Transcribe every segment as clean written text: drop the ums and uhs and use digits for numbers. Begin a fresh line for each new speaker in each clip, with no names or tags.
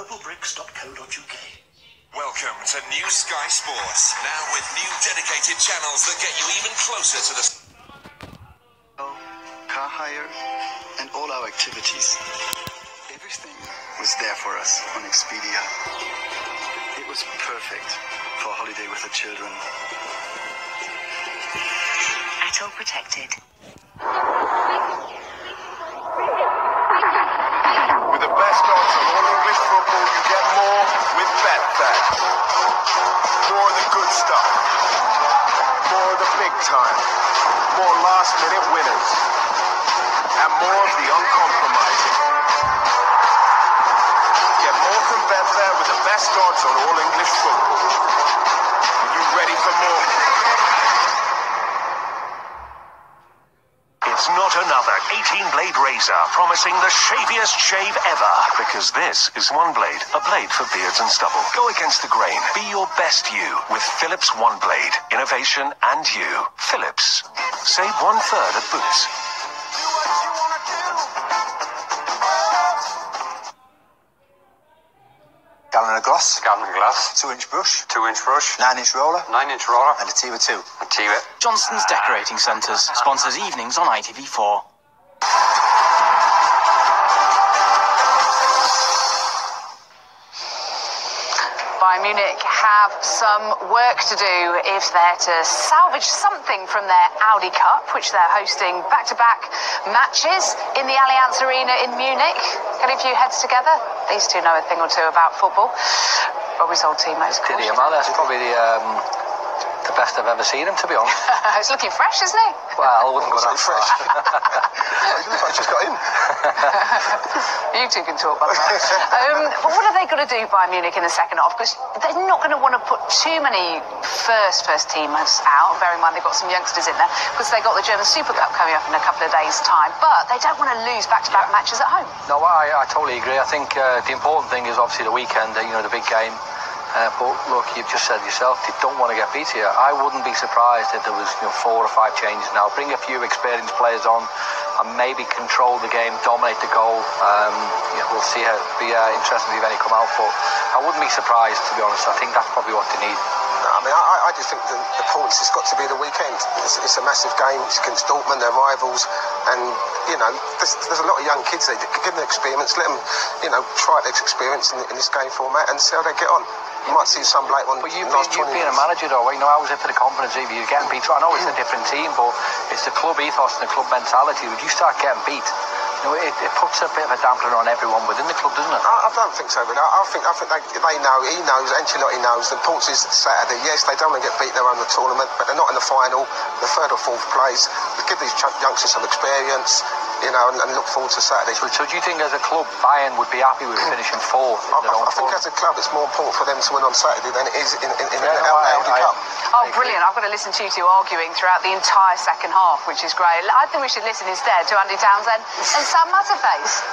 purplebricks.co.uk.
Welcome to New Sky Sports, now with new dedicated channels that get you even closer to the...
Car hire, and all our activities. Everything was there for us on Expedia. It was perfect for a holiday with the children.
At all protected.
With the best odds on all English football, you get more with Bet. More of the good stuff. More of the big time. More last-minute winners. And more of the uncompromising. Get more from Betfair with the best odds on all English football. Are you ready for more?
It's not another 18-blade razor promising the shaviest shave ever, because this is one blade, a blade for beards and stubble. Go against the grain. Be your best you with Philips One Blade. Innovation and you. Philips. Save 1/3 at Boots.
Gallon of gloss.
Gallon of glass.
2-inch brush.
2-inch brush.
9-inch roller.
9-inch roller.
And a Tiva 2.
And Tiva.
Johnston's Decorating Centres sponsors evenings on ITV4.
Bayern Munich have some work to do if they're to salvage something from their Audi Cup, which they're hosting back-to-back matches in the Allianz Arena in Munich. Getting a few heads together. These two know a thing or two about football. Robbie's old teammates.
Did he, Amal? That's probably the best I've ever seen him, to be honest.
It's looking fresh, isn't he?
Well, I wouldn't go that
fresh. He looks like he just got in.
You two can talk, by the way. But what are they going to do, Bayern Munich, in the second half? Because they're not going to want to put too many first teamers out. Bear in mind they've got some youngsters in there, because they've got the German Super Cup coming up in a couple of days' time. But they don't want to lose back-to-back matches at home.
No, I totally agree. I think the important thing is obviously the weekend, the big game. But look, you've just said yourself, they don't want to get beat here. I wouldn't be surprised if there was 4 or 5 changes now. Bring a few experienced players on and maybe control the game, dominate the goal. We'll see how it'll be interesting to see if any come out. But I wouldn't be surprised, to be honest. I think that's probably what they need.
I mean, I just think the points has got to be the weekend. It's a massive game. It's against Dortmund, their rivals, and there's a lot of young kids there. Give them experience, let them try this experience in this game format and see how they get on. You might see some late one.
But you've been a manager though. I was in for the confidence if you're getting beat. I know it's a different team, but it's the club ethos and the club mentality. When you start getting beat, it puts a bit of a dampener on everyone within the club, doesn't it? I
don't think so, really. I think they know, he knows, Ancelotti knows. The importance is Saturday. Yes, they don't want to get beat, they're on the tournament, but they're not in the final, the 3rd or 4th place. Give these youngsters some experience, and look forward to Saturday.
So do you think as a club, Bayern would be happy with finishing 4th?
I think as a club, it's more important for them to win on Saturday than it is in the Audi Cup.
Oh, brilliant. I've got to listen to you two arguing throughout the entire second half, which is great. I think we should listen instead to Andy Townsend and Sam Matterface.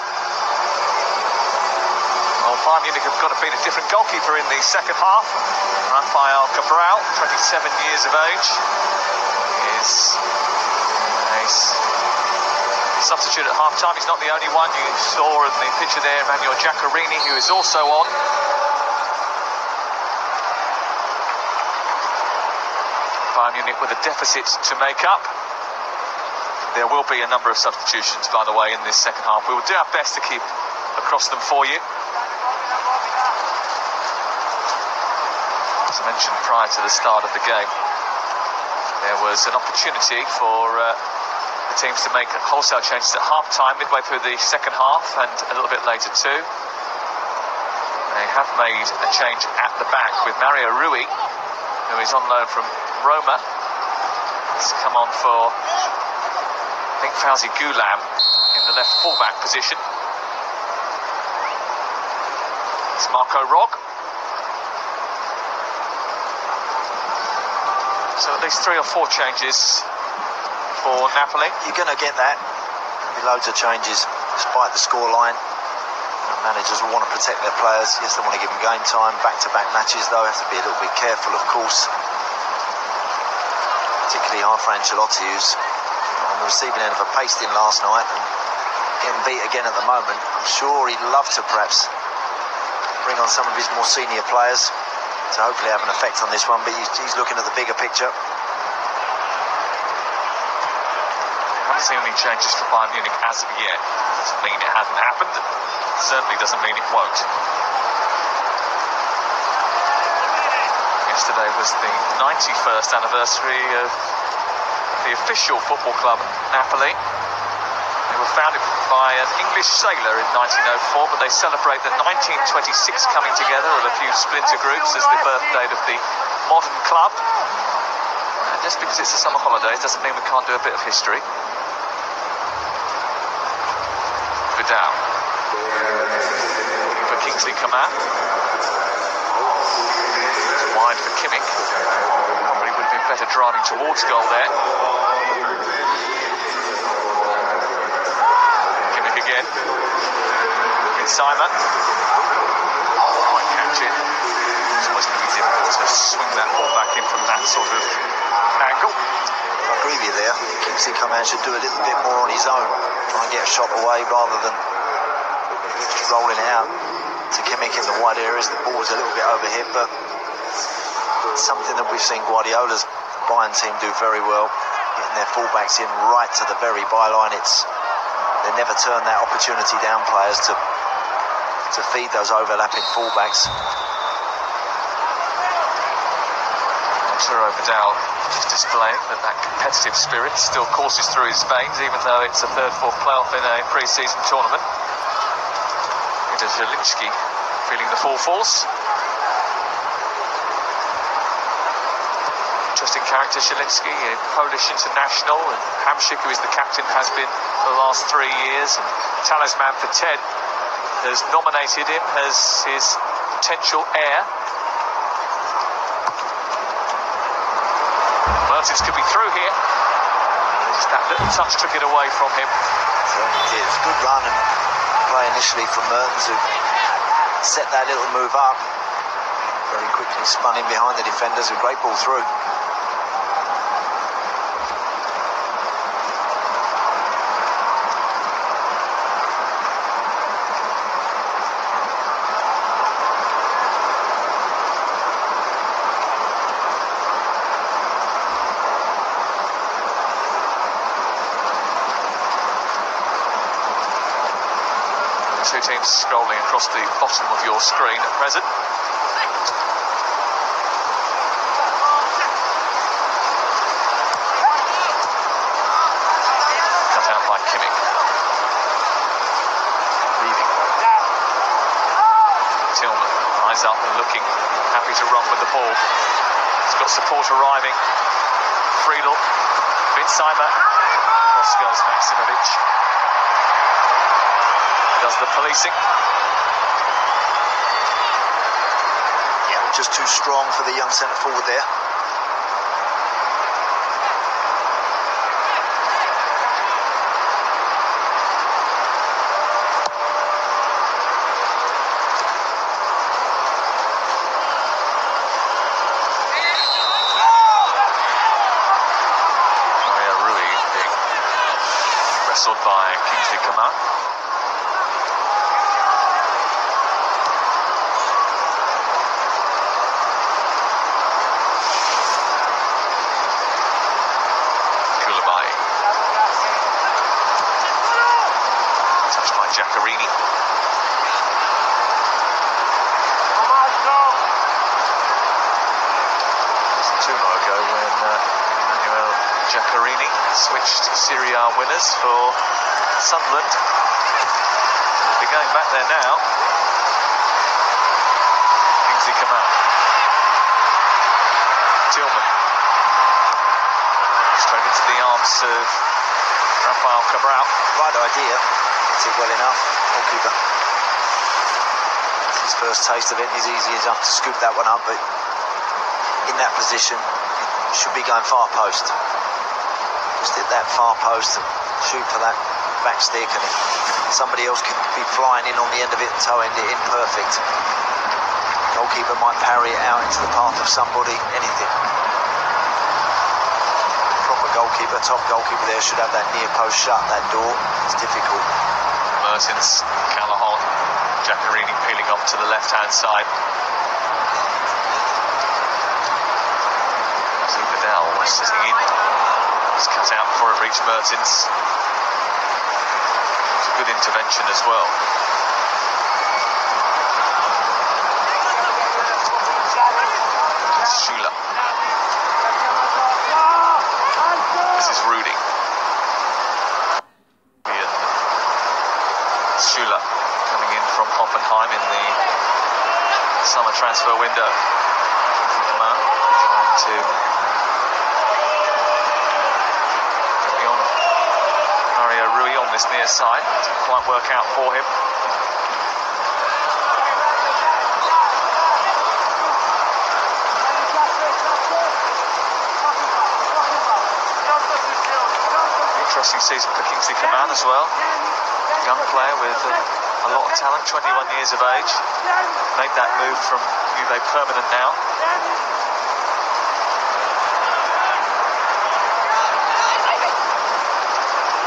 Well, Bayern Munich have got to beat a different goalkeeper in the second half. Rafael Cabral, 27 years of age, is a substitute at half-time. He's not the only one. You saw in the picture there Emmanuel Giaccherini, who is also on. Bayern Munich with a deficit to make up. There will be a number of substitutions, by the way, in this second half. We will do our best to keep across them for you. As I mentioned prior to the start of the game, there was an opportunity for the teams to make wholesale changes at half-time, midway through the second half, and a little bit later too. They have made a change at the back with Mario Rui, who is on loan from Roma. He's come on for, I think, Fauzi Gulam in the left fullback position. It's Marco Rog. So at least 3 or 4 changes for Napoli.
You're going to get that. There'll be loads of changes despite the scoreline. Managers will want to protect their players. Yes, they want to give them game time. Back-to-back matches, though, have to be a little bit careful, of course. Particularly for Ancelotti, who's on the receiving end of a pasting last night and getting beat again at the moment. I'm sure he'd love to perhaps bring on some of his more senior players to hopefully have an effect on this one, but he's looking at the bigger picture.
I haven't seen any changes for Bayern Munich as of yet. Doesn't mean it hasn't happened. Certainly doesn't mean it won't. Yesterday was the 91st anniversary of the official football club Napoli. They were founded by an English sailor in 1904, but they celebrate the 1926 coming together of a few splinter groups as the birth date of the modern club. And just because it's the summer holidays doesn't mean we can't do a bit of history. Vidal. Looking for Kingsley Coman. It's wide for Kimmich. Probably would have been better driving towards goal there. Again, Simon. Might catch it. It's always going to be difficult to swing that ball back in from that sort of angle.
I agree with you there. Kingsley Coman should do a little bit more on his own. Try and get a shot away rather than rolling it out to Kimmich in the wide areas. The ball was a little bit overhit, but something that we've seen Guardiola's Bayern team do very well. Getting their fullbacks in right to the very byline. They never turn that opportunity down, players, to feed those overlapping fullbacks.
Arturo Vidal just displaying that competitive spirit still courses through his veins, even though it's a third, fourth playoff in a pre-season tournament. It is Zielinski feeling the full force. Interesting character, Zielinski, a Polish international, and Hamsik, who is the captain, has been for the last 3 years, and talisman for Ted, has nominated him as his potential heir. Mertens could be through here. Just that little touch took it away from him.
Certainly did. Good run and play initially from Mertens, who set that little move up. Very quickly spun in behind the defenders. A great ball through.
Two teams scrolling across the bottom of your screen at present. Cut out by Kimmich. Leaving. Tillman, eyes up and looking, happy to run with the ball. He's got support arriving. Friedel, Winsheimer, cross goes Maximovic. Does the policing.
Yeah, just too strong for the young centre forward there.
Rui being wrestled by Kingsley Coman. Giaccherini. Just 2 more ago when Manuel Giaccherini switched Serie A winners for Sunderland. They're going back there now. Kingsley Coman. Tillman. Straight into the arms of Rafael Cabral.
Right idea. Hits it well enough. Goalkeeper. It's his first taste of it. He's easy enough to scoop that one up, but in that position, should be going far post. Just hit that far post and shoot for that back stick, and somebody else could be flying in on the end of it and towing it in perfect. Goalkeeper might parry it out into the path of somebody, anything. Proper goalkeeper, top goalkeeper there should have that near post shut, that door. It's difficult.
Mertens, Callahan, Giaccherini peeling off to the left-hand side. Zubadal almost sitting in. He's cut out before it reached Mertens. It was a good intervention as well. Schüller. This is Rudy. Schüller coming in from Hoffenheim in the summer transfer window. Trying to be on Mario Rui on this near side. Didn't quite work out for him. Interesting season for Kingsley Coman as well. Young player with a lot of talent, 21 years of age. Made that move from Juve permanent now.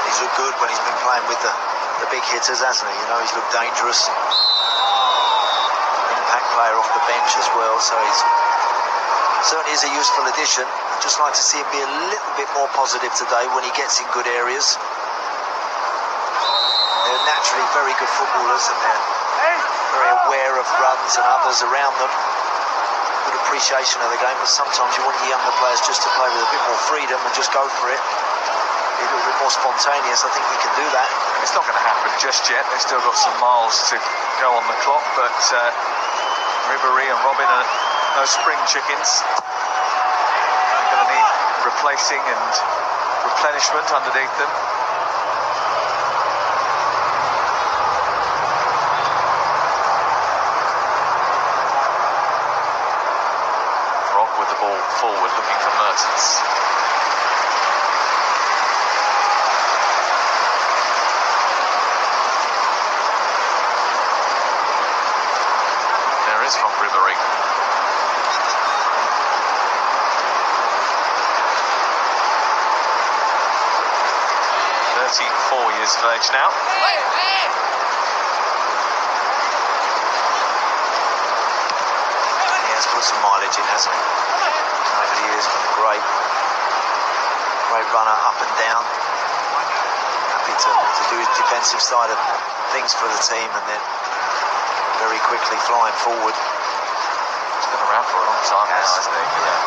He's looked good when he's been playing with the big hitters, hasn't he? You know, he's looked dangerous. Impact player off the bench as well, so he's certainly is a useful addition. I'd just like to see him be a little bit more positive today when he gets in good areas. They're naturally very good footballers and they're very aware of runs and others around them. Good appreciation of the game, but sometimes you want the younger players just to play with a bit more freedom and just go for it. Be a little bit more spontaneous. I think we can do that.
It's not going to happen just yet. They've still got some miles to go on the clock, but Ribéry and Robin are no spring chickens. They're going to need replacing and replenishment underneath them. Rob with the ball forward, looking for Mertens. There is from Ribéry. 34 years of age now.
He has put some mileage in, hasn't he? Over the years, been a great runner up and down. Happy to do his defensive side of things for the team and then very quickly flying forward.
He's been around for a long time now, hasn't he? Yeah.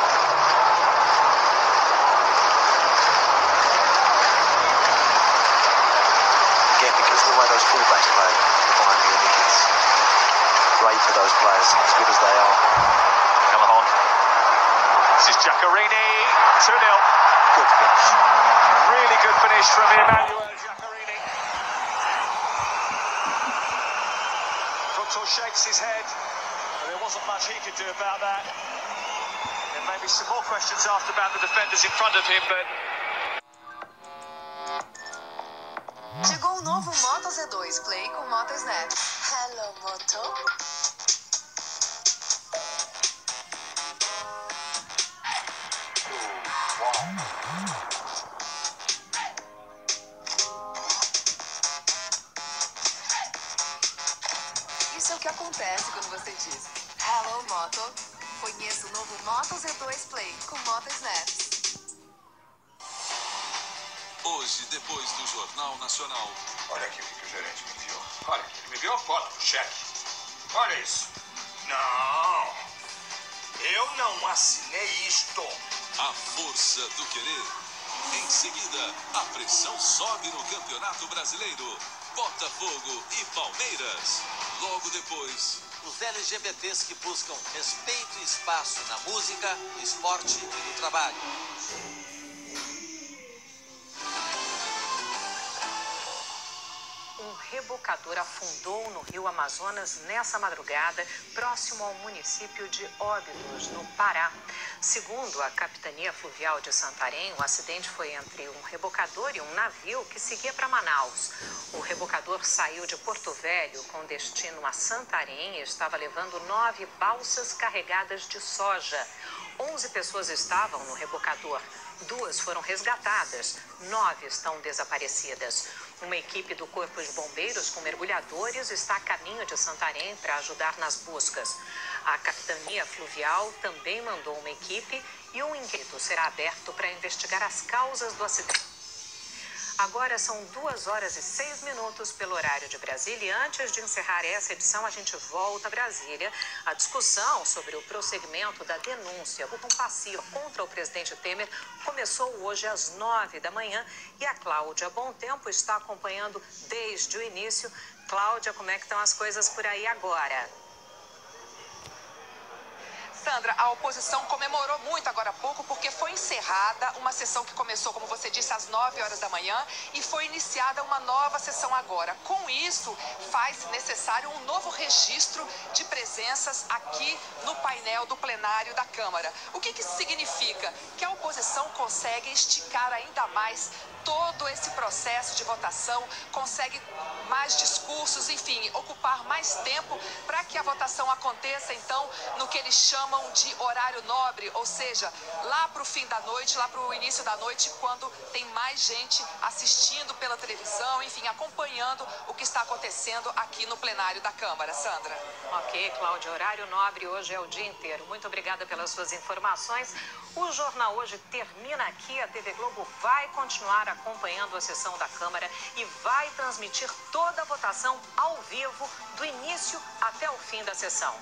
Because of the way those fullbacks play behind me, I think it's great for those players, as good as they are.
Callahan. This is Giaccherini. 2-0.
Good finish.
Really good finish from Emmanuel Giaccherini. Fructal shakes his head, but there wasn't much he could do about that. There may be some more questions asked about the defenders in front of him, but...
Chegou o novo Moto Z2 Play com Moto Snap. Hello, Moto. Isso é o que acontece quando você diz Hello, Moto. Conheça o novo Moto Z2 Play com Moto Snaps.
Hoje, depois do Jornal Nacional.
Olha aqui o que o gerente me enviou. Olha aqui, ele me enviou a foto do cheque. Olha isso. Não, eu não assinei isto.
A força do querer. Em seguida, a pressão sobe no Campeonato Brasileiro. Botafogo e Palmeiras. Logo depois...
Os LGBTs que buscam respeito e espaço na música, no esporte e no trabalho.
Um rebocador afundou no rio Amazonas nessa madrugada, próximo ao município de Óbidos, no Pará. Segundo a Capitania Fluvial de Santarém, o acidente foi entre um rebocador e um navio que seguia para Manaus. O rebocador saiu de Porto Velho com destino a Santarém e estava levando 9 balsas carregadas de soja. 11 pessoas estavam no rebocador. 2 foram resgatadas, 9 estão desaparecidas. Uma equipe do Corpo de Bombeiros com mergulhadores está a caminho de Santarém para ajudar nas buscas. A Capitania Fluvial também mandou uma equipe e um inquérito será aberto para investigar as causas do acidente. Agora são 2h06 pelo horário de Brasília e antes de encerrar essa edição a gente volta a Brasília. A discussão sobre o prosseguimento da denúncia passiva contra o presidente Temer começou hoje às 9 da manhã e a Cláudia Bom Tempo está acompanhando desde o início. Cláudia, como é que estão as coisas por aí agora?
Sandra, a oposição comemorou muito agora há pouco porque foi encerrada uma sessão que começou, como você disse, às 9 horas da manhã e foi iniciada uma nova sessão agora. Com isso, faz necessário um novo registro de presenças aqui no painel do plenário da Câmara. O que isso significa? Que a oposição consegue esticar ainda mais todo esse processo de votação, consegue mais discursos, enfim, ocupar mais tempo para que a votação aconteça, então, no que eles chamam de horário nobre, ou seja, lá para o fim da noite, lá para o início da noite, quando tem mais gente assistindo pela televisão, enfim, acompanhando o que está acontecendo aqui no plenário da Câmara. Sandra.
Ok, Cláudia, horário nobre hoje é o dia inteiro. Muito obrigada pelas suas informações. O Jornal Hoje termina aqui. A TV Globo vai continuar acompanhando a sessão da Câmara e vai transmitir toda a votação ao vivo, do início até o fim da sessão.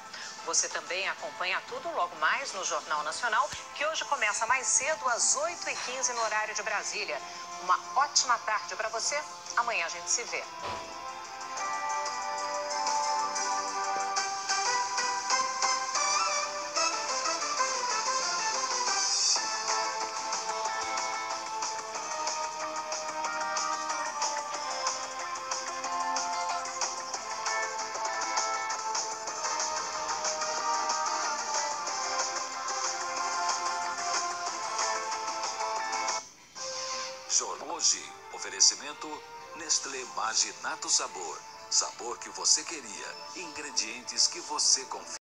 Você também acompanha tudo logo mais no Jornal Nacional, que hoje começa mais cedo, às 8h15 no horário de Brasília. Uma ótima tarde para você. Amanhã a gente se vê.
Hoje, oferecimento Nestlé Maginato Sabor. Sabor que você queria, ingredientes que você confia.